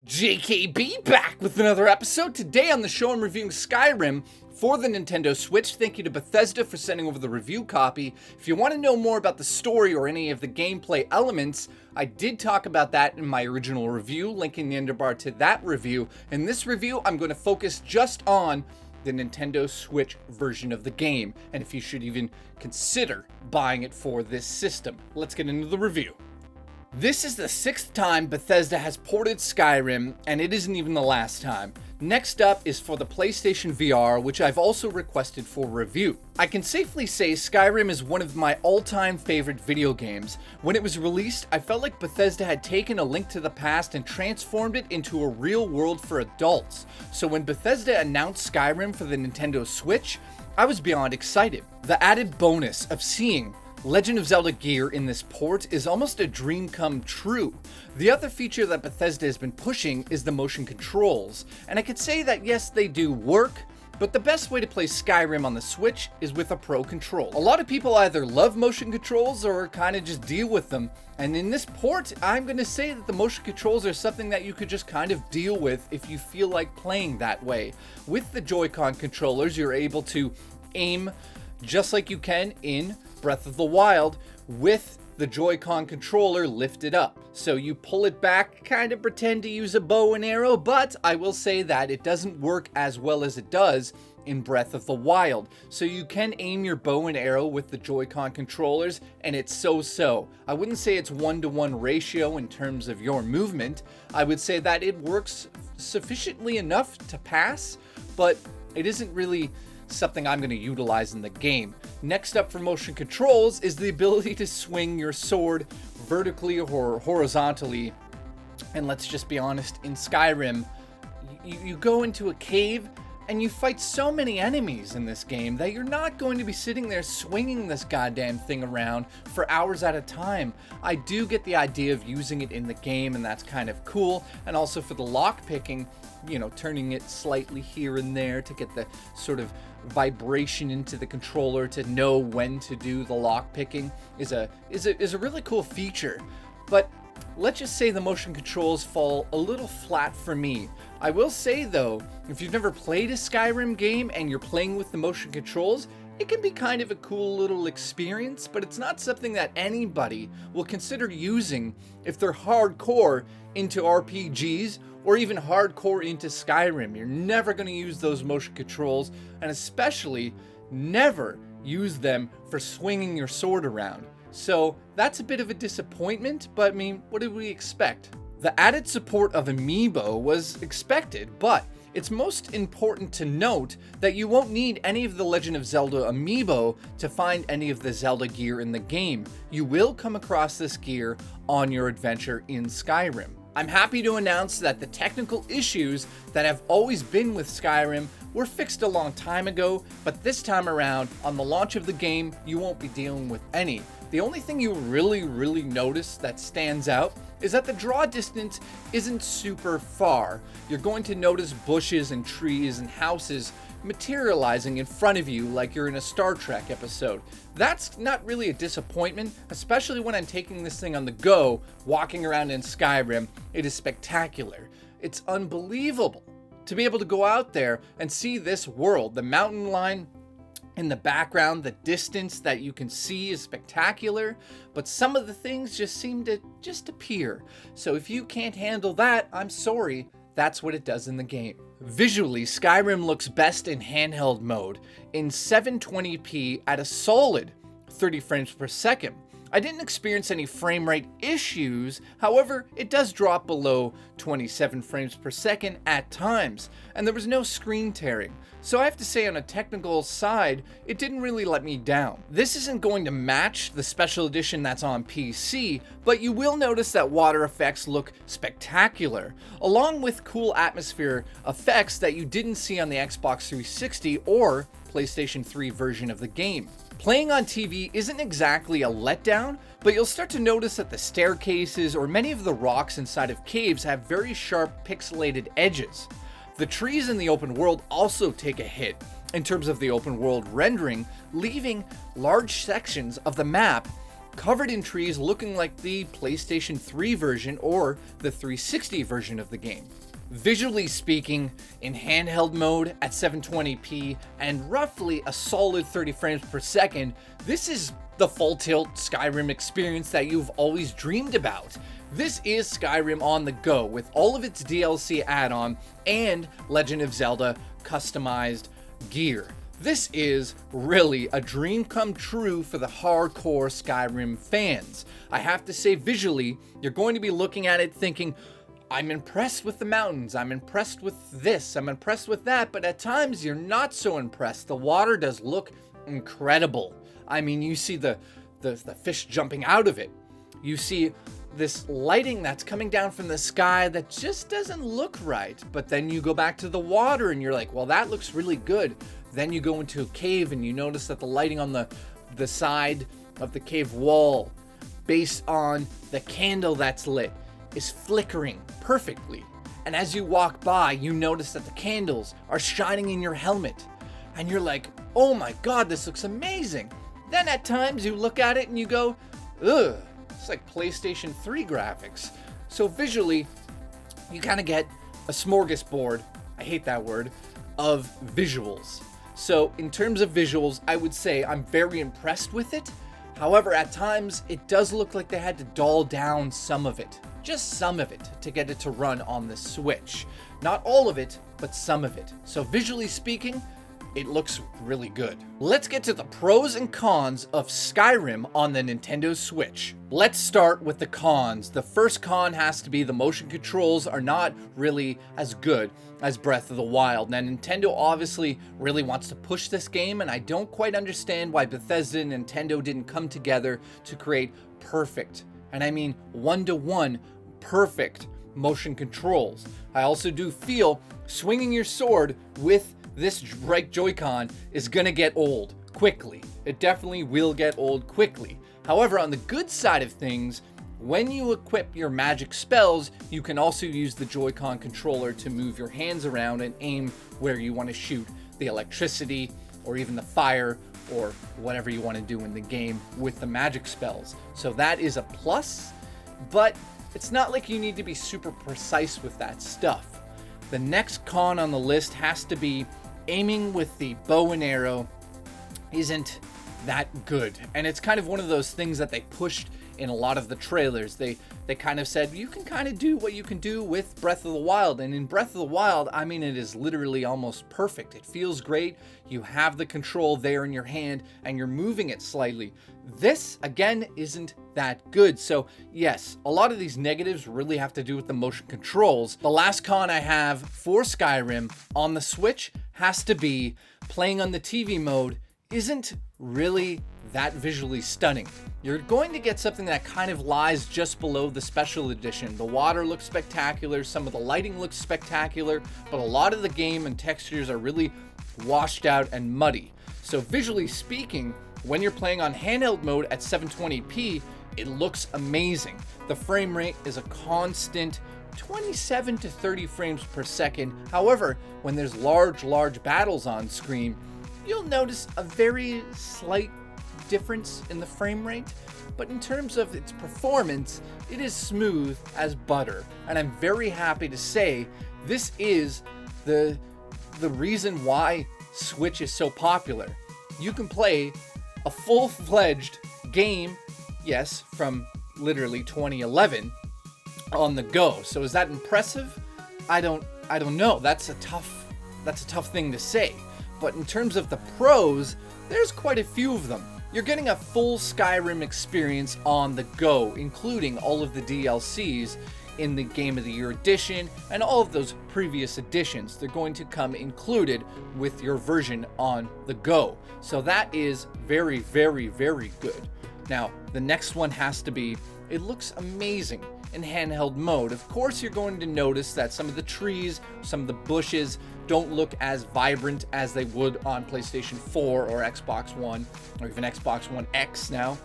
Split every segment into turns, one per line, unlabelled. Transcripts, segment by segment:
JKB back with another episode. Today on the show, I'm reviewing Skyrim for the Nintendo Switch. Thank you to Bethesda for sending over the review copy. If you want to know more about the story or any of the gameplay elements, I did talk about that in my original review, linking the underbar to that review. In this review, I'm going to focus just on the Nintendo Switch version of the game, and if you should even consider buying it for this system. Let's get into the review. This is the 6th time Bethesda has ported Skyrim, and it isn't even the last time. Next up is for the PlayStation VR, which I've also requested for review. I can safely say Skyrim is one of my all-time favorite video games. When it was released, I felt like Bethesda had taken A Link to the Past and transformed it into a real world for adults. So when Bethesda announced Skyrim for the Nintendo Switch, I was beyond excited. The added bonus of seeing Legend of Zelda gear in this port is almost a dream come true. The other feature that Bethesda has been pushing is the motion controls, and I could say that yes, they do work, but the best way to play Skyrim on the Switch is with a pro control. A lot of people either love motion controls or kind of just deal with them, and in this port, I'm going to say that the motion controls are something that you could just kind of deal with if you feel like playing that way. With the Joy-Con controllers, you're able to aim just like you can in Breath of the Wild with the Joy-Con controller lifted up. So you pull it back, kind of pretend to use a bow and arrow, but I will say that it doesn't work as well as it does in Breath of the Wild. So you can aim your bow and arrow with the Joy-Con controllers, and it's so-so. I wouldn't say it's 1-to-1 ratio in terms of your movement. I would say that it works sufficiently enough to pass, but it isn't really something I'm going to utilize in the game. Next up for motion controls is the ability to swing your sword vertically or horizontally. And let's just be honest, in Skyrim, you go into a cave and you fight so many enemies in this game that you're not going to be sitting there swinging this goddamn thing around for hours at a time. I do get the idea of using it in the game, and that's kind of cool. And also for the lock picking, you know, turning it slightly here and there to get the sort of vibration into the controller to know when to do the lock picking is a really cool feature. But let's just say the motion controls fall a little flat for me. I will say though, if you've never played a Skyrim game and you're playing with the motion controls, it can be kind of a cool little experience, but it's not something that anybody will consider using if they're hardcore into RPGs or even hardcore into Skyrim. You're never going to use those motion controls, and especially never use them for swinging your sword around. So that's a bit of a disappointment, but I mean, what did we expect? The added support of Amiibo was expected, but it's most important to note that you won't need any of the Legend of Zelda Amiibo to find any of the Zelda gear in the game. You will come across this gear on your adventure in Skyrim. I'm happy to announce that the technical issues that have always been with Skyrim were fixed a long time ago, but this time around, on the launch of the game, you won't be dealing with any. The only thing you really notice that stands out is that the draw distance isn't super far. You're going to notice bushes and trees and houses materializing in front of you like you're in a Star Trek episode. That's not really a disappointment, especially when I'm taking this thing on the go, walking around in Skyrim. It is spectacular. It's unbelievable to be able to go out there and see this world. The mountain line in the background, the distance that you can see is spectacular, but some of the things just seem to just appear. So if you can't handle that, I'm sorry, that's what it does in the game. Visually, Skyrim looks best in handheld mode, in 720p at a solid 30 frames per second. I didn't experience any frame rate issues, however, it does drop below 27 frames per second at times, and there was no screen tearing. So I have to say, on a technical side, it didn't really let me down. This isn't going to match the special edition that's on PC, but you will notice that water effects look spectacular, along with cool atmosphere effects that you didn't see on the Xbox 360 or PlayStation 3 version of the game. Playing on TV isn't exactly a letdown, but you'll start to notice that the staircases or many of the rocks inside of caves have very sharp pixelated edges. The trees in the open world also take a hit in terms of the open world rendering, leaving large sections of the map covered in trees, looking like the PlayStation 3 version or the 360 version of the game. Visually speaking, in handheld mode at 720p and roughly a solid 30 frames per second, this is the full tilt Skyrim experience that you've always dreamed about. This is Skyrim on the go with all of its DLC add-on and Legend of Zelda customized gear. This is really a dream come true for the hardcore Skyrim fans. I have to say, visually, you're going to be looking at it thinking, I'm impressed with the mountains, I'm impressed with this, I'm impressed with that, but at times you're not so impressed. The water does look incredible. I mean, you see the fish jumping out of it. You see this lighting that's coming down from the sky that just doesn't look right. But then you go back to the water and you're like, well, that looks really good. Then you go into a cave and you notice that the lighting on the side of the cave wall, based on the candle that's lit, is flickering perfectly. And as you walk by, you notice that the candles are shining in your helmet. And you're like, oh my God, this looks amazing. Then at times you look at it and you go, ugh, it's like PlayStation 3 graphics. So visually, you kind of get a smorgasbord, I hate that word, of visuals. So in terms of visuals, I would say I'm very impressed with it. However, at times it does look like they had to dull down some of it. Just some of it to get it to run on the Switch. Not all of it, but some of it. So visually speaking, it looks really good. Let's get to the pros and cons of Skyrim on the Nintendo Switch. Let's start with the cons. The first con has to be the motion controls are not really as good as Breath of the Wild. Now, Nintendo obviously really wants to push this game, and I don't quite understand why Bethesda and Nintendo didn't come together to create perfect, and I mean one-to-one perfect motion controls. I also do feel swinging your sword with this right Joy-Con is gonna get old quickly. It definitely will get old quickly. However, on the good side of things, when you equip your magic spells, you can also use the Joy-Con controller to move your hands around and aim where you want to shoot the electricity or even the fire or whatever you want to do in the game with the magic spells. So that is a plus, but it's not like you need to be super precise with that stuff. The next con on the list has to be aiming with the bow and arrow isn't that good. And it's kind of one of those things that they pushed in a lot of the trailers. They kind of said, you can kind of do what you can do with Breath of the Wild. And in Breath of the Wild, I mean, it is literally almost perfect. It feels great. You have the control there in your hand and you're moving it slightly. This, again, isn't that good. So yes, a lot of these negatives really have to do with the motion controls. The last con I have for Skyrim on the Switch has to be playing on the TV mode isn't really that visually stunning. You're going to get something that kind of lies just below the special edition. The water looks spectacular, some of the lighting looks spectacular, but a lot of the game and textures are really washed out and muddy. So visually speaking, when you're playing on handheld mode at 720p, it looks amazing. The frame rate is a constant 27 to 30 frames per second. However, when there's large battles on screen, you'll notice a very slight difference in the frame rate, but in terms of its performance, it is smooth as butter. And I'm very happy to say this is the reason why Switch is so popular. You can play a full-fledged game, yes, from literally 2011 on the go. So is that impressive? I don't know. That's a tough thing to say. But in terms of the pros, there's quite a few of them. You're getting a full Skyrim experience on the go, including all of the DLCs in the Game of the Year edition and all of those previous editions. They're going to come included with your version on the go. So that is very, very, very good. Now, the next one has to be, it looks amazing in handheld mode. Of course, you're going to notice that some of the trees, some of the bushes don't look as vibrant as they would on PlayStation 4 or Xbox One, or even Xbox One X now.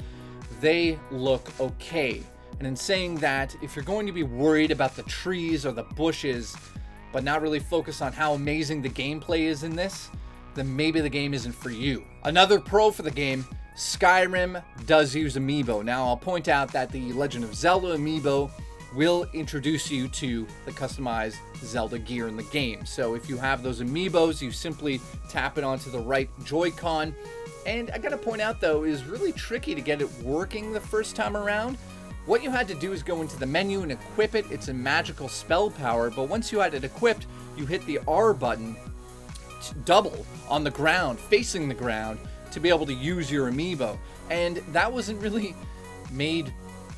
They look okay. And in saying that, if you're going to be worried about the trees or the bushes, but not really focus on how amazing the gameplay is in this, then maybe the game isn't for you. Another pro for the game Skyrim does use Amiibo. Now, I'll point out that the Legend of Zelda Amiibo will introduce you to the customized Zelda gear in the game. So if you have those Amiibos, you simply tap it onto the right Joy-Con. And I gotta point out though, it is really tricky to get it working the first time around. What you had to do is go into the menu and equip it. It's a magical spell power, but once you had it equipped, you hit the R button double on the ground, facing the ground, to be able to use your Amiibo. And that wasn't really made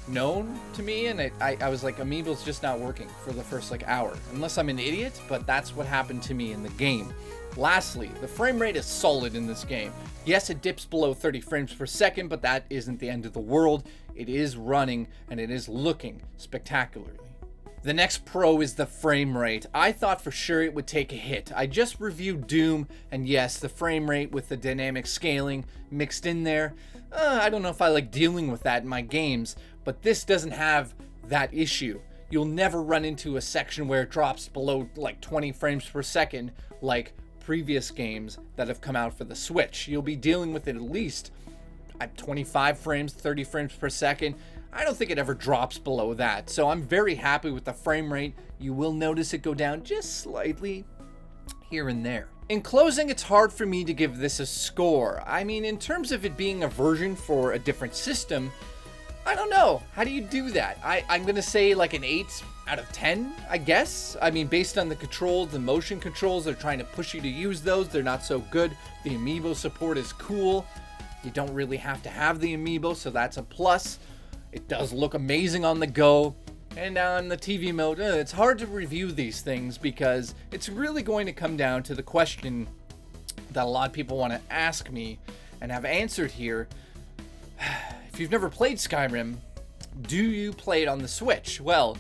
known to me, and I was like, Amiibo's just not working for the first hour, unless I'm an idiot, but that's what happened to me in the game. Lastly, the frame rate is solid in this game. Yes, it dips below 30 frames per second, but that isn't the end of the world. It is running, and it is looking spectacularly. The next pro is the frame rate. I thought for sure it would take a hit. I just reviewed Doom, and yes, the frame rate with the dynamic scaling mixed in there, I don't know if I like dealing with that in my games, but this doesn't have that issue. You'll never run into a section where it drops below 20 frames per second like previous games that have come out for the Switch. You'll be dealing with it at least at 25 frames, 30 frames per second. I don't think it ever drops below that. So I'm very happy with the frame rate. You will notice it go down just slightly here and there. In closing, it's hard for me to give this a score. I mean, in terms of it being a version for a different system, I don't know. How do you do that? I'm going to say like an 8 out of 10, I guess. I mean, based on the controls, the motion controls, they're trying to push you to use those. They're not so good. The Amiibo support is cool. You don't really have to have the Amiibo, so that's a plus. It does look amazing on the go. And on the TV mode, it's hard to review these things because it's really going to come down to the question that a lot of people want to ask me and have answered here. If you've never played Skyrim, do you play it on the Switch? Well,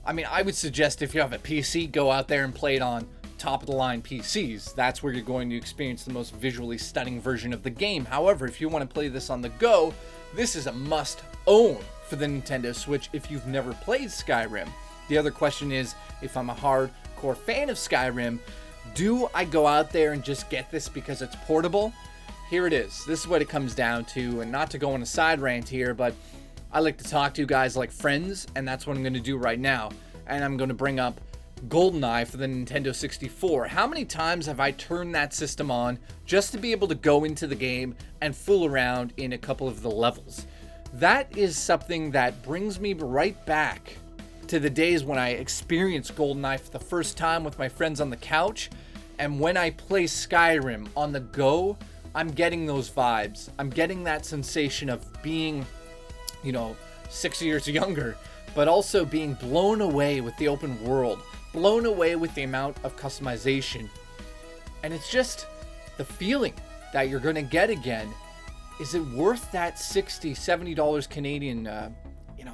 I mean, I would suggest if you have a PC, go out there and play it on top-of-the-line PCs. That's where you're going to experience the most visually stunning version of the game. However, if you want to play this on the go, this is a must-own for the Nintendo Switch if you've never played Skyrim. The other question is, if I'm a hardcore fan of Skyrim, do I go out there and just get this because it's portable? Here it is. This is what it comes down to, and not to go on a side rant here, but I like to talk to you guys like friends, and that's what I'm going to do right now. And I'm going to bring up GoldenEye for the Nintendo 64. How many times have I turned that system on just to be able to go into the game and fool around in a couple of the levels? That is something that brings me right back to the days when I experienced GoldenEye for the first time with my friends on the couch. And when I play Skyrim on the go, I'm getting those vibes. I'm getting that sensation of being, 6 years younger, but also being blown away with the open world, blown away with the amount of customization. And it's just the feeling that you're going to get again. Is it worth that $60, $70 Canadian?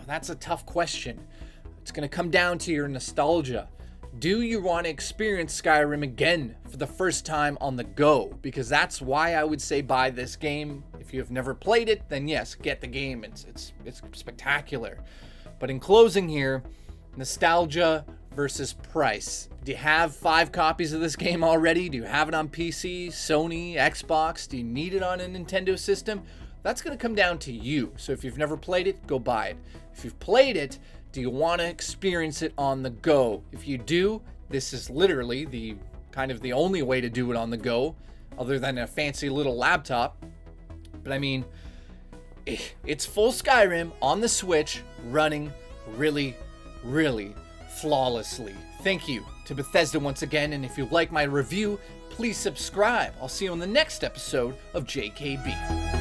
That's a tough question. It's going to come down to your nostalgia. Do you want to experience Skyrim again for the first time on the go? Because that's why I would say buy this game. If you have never played it, then yes, get the game. It's spectacular. But in closing here, nostalgia versus price. Do you have 5 copies of this game already? Do you have it on PC, Sony, Xbox? Do you need it on a Nintendo system? That's going to come down to you. So if you've never played it, go buy it. If you've played it, do you want to experience it on the go? If you do, this is literally the only way to do it on the go, other than a fancy little laptop. But I mean, it's full Skyrim on the Switch, running really, really flawlessly. Thank you to Bethesda once again, and if you like my review, please subscribe. I'll see you on the next episode of JKB.